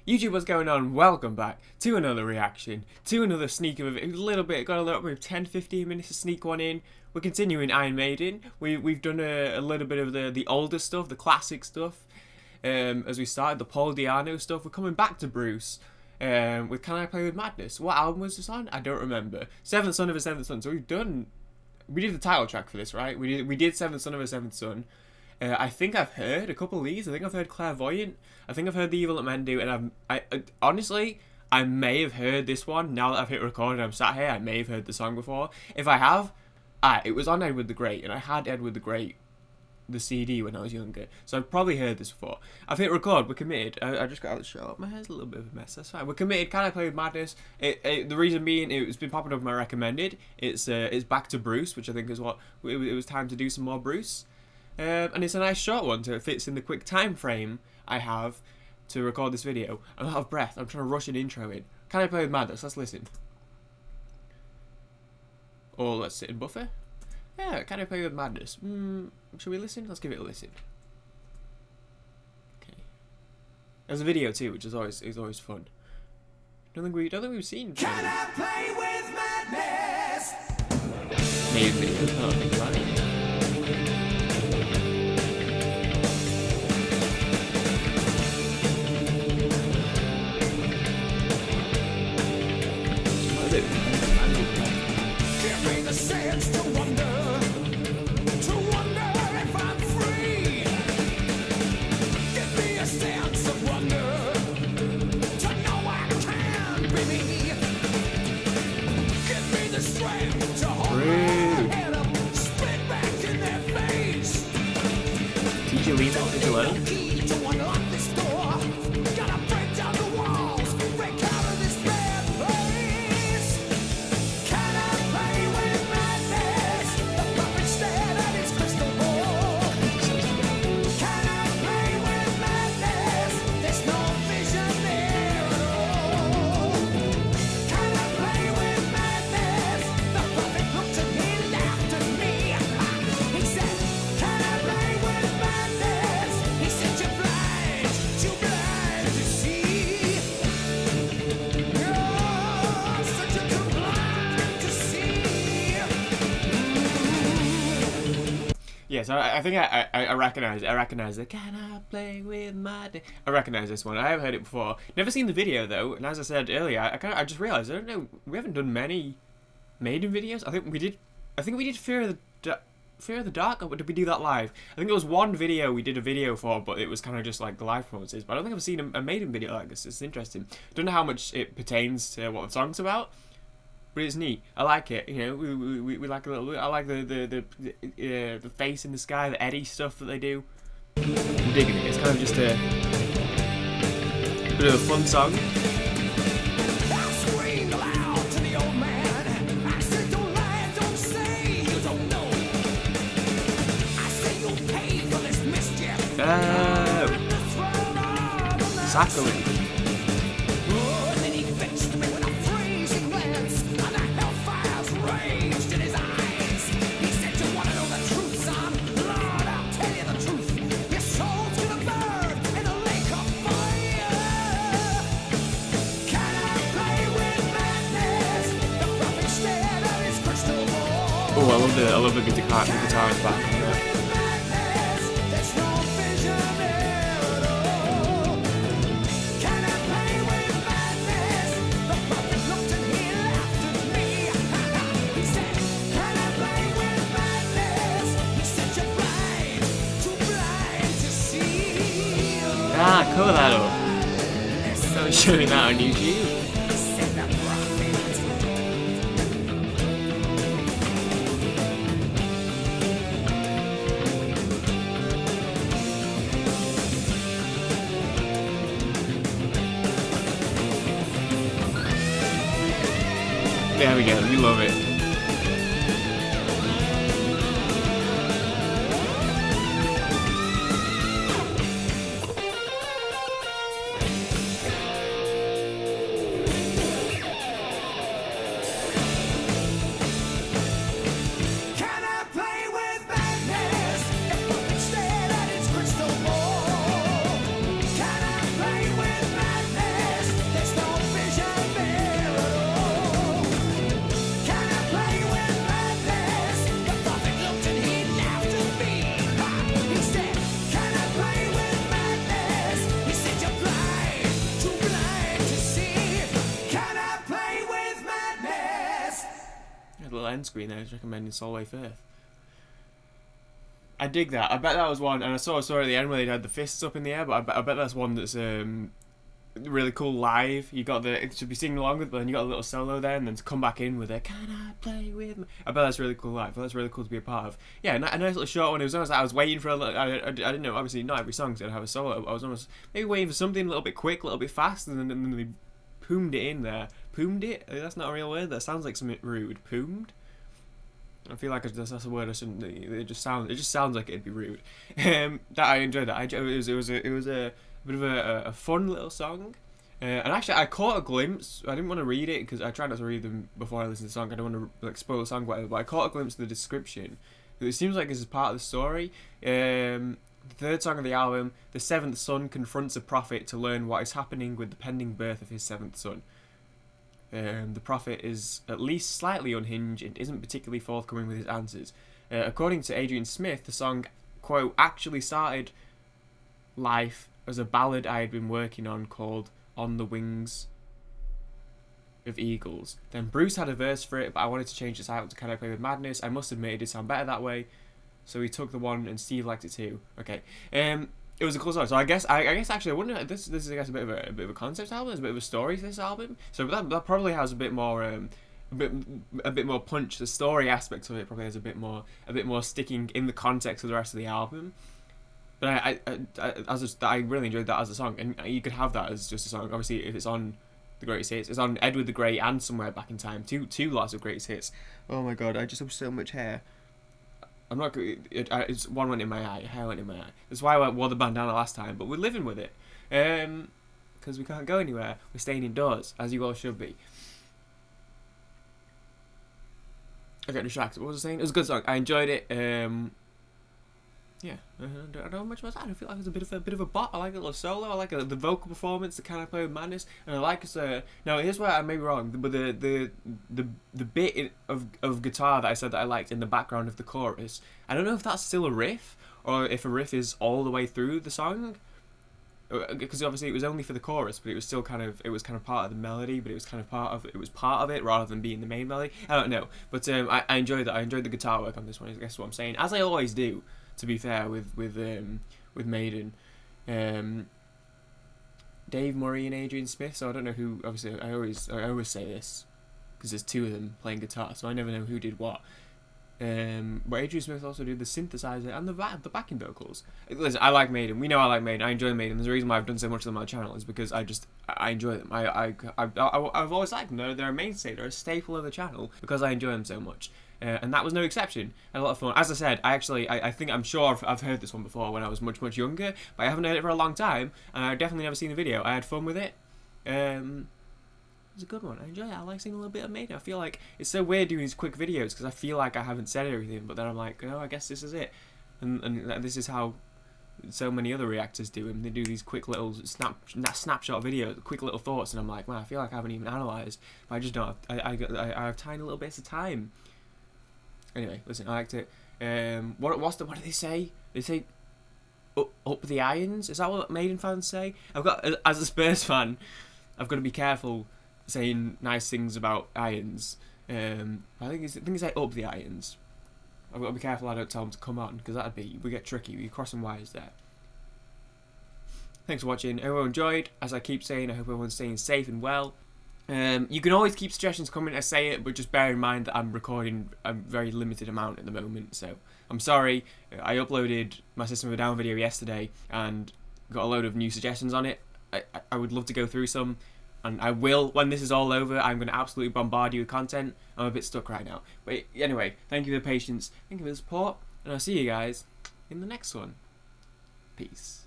YouTube, what's going on? Welcome back to another reaction, to another sneak of a little bit, got a little bit of 10-15 minutes to sneak one in. We're continuing Iron Maiden. We've done a little bit of the older stuff, the classic stuff. As we started the Paul Di'Anno stuff, we're coming back to Bruce. With Can I Play With Madness? What album was this on? I don't remember. Seventh Son of a Seventh Son. So we did the title track for this, right? We did Seventh Son of a Seventh Son. I think I've heard a couple of these. I think I've heard Clairvoyant. I think I've heard The Evil That Men Do. And honestly, I may have heard this one. Now that I've hit record and I'm sat here, I may have heard the song before. If I have, it was on Edward the Great. And I had Edward the Great, the CD, when I was younger. So I've probably heard this before. I've hit record. We're committed. I just got out of the show. My hair's a little bit of a mess. That's fine. We're committed. Can I Play With Madness? The reason being, it's been popping up in my recommended. It's back to Bruce, which I think is what it was time to do some more Bruce. And it's a nice short one, so it fits in the quick time frame I have to record this video. I'm out of breath. I'm trying to rush an intro in. Can I Play With Madness? Let's listen. Or let's sit and buffer. Yeah, Can I Play With Madness? Should we listen? Let's give it a listen. Okay. There's a video too, which is always fun. Don't think we've seen. Can I play with madness? Maiden videos. I don't think about it. Give me the sense to wonder if I'm free. Give me a sense of wonder to know I can be me. Give me the strength to hold my head up, spit back in their face. Did you leave that alone? Key to unlock this door. Gotta break down the walls, break out of this bad place. Can I play with madness? The puppet stared at his crystal ball. Can I play with madness? There's no vision there at all. Can I play with madness? The puppet looked and he laughed at me. He said, can I play with madness? He said, you're blind to see. You're such a too blind to see. Yeah, so I think I recognize it. I recognize it. Can I play with my I recognize this one. I have heard it before. Never seen the video though. And as I said earlier, I just realized I don't know. We haven't done many Maiden videos. I think we did Fear of the Dark. Or did we do that live? I think there was one video we did a video for, but it was kind of just like the live performances. But I don't think I've seen a Maiden video like this. It's interesting. Don't know how much it pertains to what the song's about. But it's neat. I like it. You know, we like a little. I like the face in the sky, the Eddie stuff that they do. I'm digging it. It's kind of just a bit of a fun song. I screamed aloud to the old man. I said, don't lie, don't say you don't know. I said, you'll pay for this mischief. Sacrilege. Oh, and then he fixed me with a freezing glance, and the hellfires raged in his eyes. He said, you want to know the truth, son? Lord, I'll tell you the truth. Your soul's gonna burn in a lake of fire. Can I play with madness? The prophet stared at his crystal ball. Oh, I love the guitar in the back. There's no vision there at all. Can I play with madness? The prophet looked and he laughed at me. He said, can I play with madness? He said, you're blind, too blind to see. Cover that up. I'm showing that on YouTube. Said the prophet. There we go. We love it. Can I play with madness? The prophet stared at his crystal ball. Can I play with madness? end screen there. It's recommending Solway Firth. I dig that. I bet that was one, and I saw at the end where they had the fists up in the air, but I bet that's one that's really cool live. You got it should be singing along with, but then you got a little solo there, and then to come back in with it, can I play with me? I bet that's really cool live. That's really cool to be a part of. Yeah, a nice little short one. It was almost like I was waiting for I didn't know, obviously not every song's gonna have a solo. I was almost maybe waiting for something a little bit quick, a little bit fast, and then they poomed it in there. Poomed it? That's not a real word. That sounds like something rude. Poomed? I feel like that's a word I shouldn't. It just sounds like it'd be rude. That I enjoyed that. It was a bit of a fun little song. And actually, I caught a glimpse. I didn't want to read it because I try not to read them before I listen to the song. I don't want to like spoil the song, whatever. But I caught a glimpse of the description. It seems like this is part of the story. The third song of the album, the seventh son confronts a prophet to learn what is happening with the pending birth of his seventh son. The prophet is at least slightly unhinged and isn't particularly forthcoming with his answers. According to Adrian Smith, the song, quote, actually started life as a ballad I had been working on called On the Wings of Eagles. Then Bruce had a verse for it, but I wanted to change the title to Can I Play With Madness? I must admit it did sound better that way, so he took the one and Steve liked it too. Okay. It was a cool song. So I guess actually I wouldn't. This is I guess a bit of a concept album. There's a bit of a story to this album. So that probably has a bit more a bit more punch. The story aspect of it probably has a bit more sticking in the context of the rest of the album. But I really enjoyed that as a song, and you could have that as just a song. Obviously, if it's on the greatest hits, it's on Edward the Great and Somewhere Back in Time. Two lots of greatest hits. Oh my god, I just have so much hair. I'm not. It's one went in my eye. Hair went in my eye. That's why I wore the bandana last time. But we're living with it, because we can't go anywhere. We're staying indoors, as you all should be. I got distracted. What was I saying? It was a good song. I enjoyed it. Yeah, I don't know much about that. I feel like it's a bit of a bop. I like a little solo. I like the vocal performance, the Can I Play With Madness, and I like now here's where I may be wrong, but the bit of guitar that I said that I liked in the background of the chorus, I don't know if that's still a riff or if a riff is all the way through the song, because obviously it was only for the chorus, but it was still kind of part of the melody, but it was part of it rather than being the main melody. I don't know, but I enjoyed that. I enjoyed the guitar work on this one. I guess what I'm saying, as I always do. To be fair, with Maiden, Dave Murray and Adrian Smith. So I don't know who. Obviously, I always say this because there's two of them playing guitar, so I never know who did what. But Adrian Smith also did the synthesizer and the backing vocals. Listen, I like Maiden. We know I like Maiden. I enjoy Maiden. There's a reason why I've done so much of them on my channel is because I enjoy them. I've always liked them. They're a mainstay. They're a staple of the channel because I enjoy them so much. And that was no exception. I had a lot of fun. As I said, I'm sure I've heard this one before when I was much younger, but I haven't heard it for a long time, and I've definitely never seen the video. I had fun with it. It was a good one. I enjoy it. I like seeing a little bit of Maiden. I feel like it's so weird doing these quick videos because I feel like I haven't said everything, but then I'm like, oh, I guess this is it. And this is how so many other reactors do them. They do these quick little snapshot videos, quick little thoughts, and I'm like, man, I feel like I haven't even analysed. But I just don't. I have tiny little bits of time. Anyway, listen, I liked it. What do they say? They say up the irons. Is that what Maiden fans say? I've got, as a Spurs fan, I've got to be careful saying nice things about irons. I think it's like up the irons. I've got to be careful I don't tell them to come on, because we get tricky. We're crossing wires there. Thanks for watching. I hope everyone enjoyed. As I keep saying, I hope everyone's staying safe and well. You can always keep suggestions coming. I say it, but just bear in mind that I'm recording a very limited amount at the moment, so I'm sorry. I uploaded my System of a Down video yesterday and got a load of new suggestions on it. I would love to go through some, and I will when this is all over. I'm going to absolutely bombard you with content. I'm a bit stuck right now, but anyway, thank you for the patience, thank you for the support, and I'll see you guys in the next one. Peace.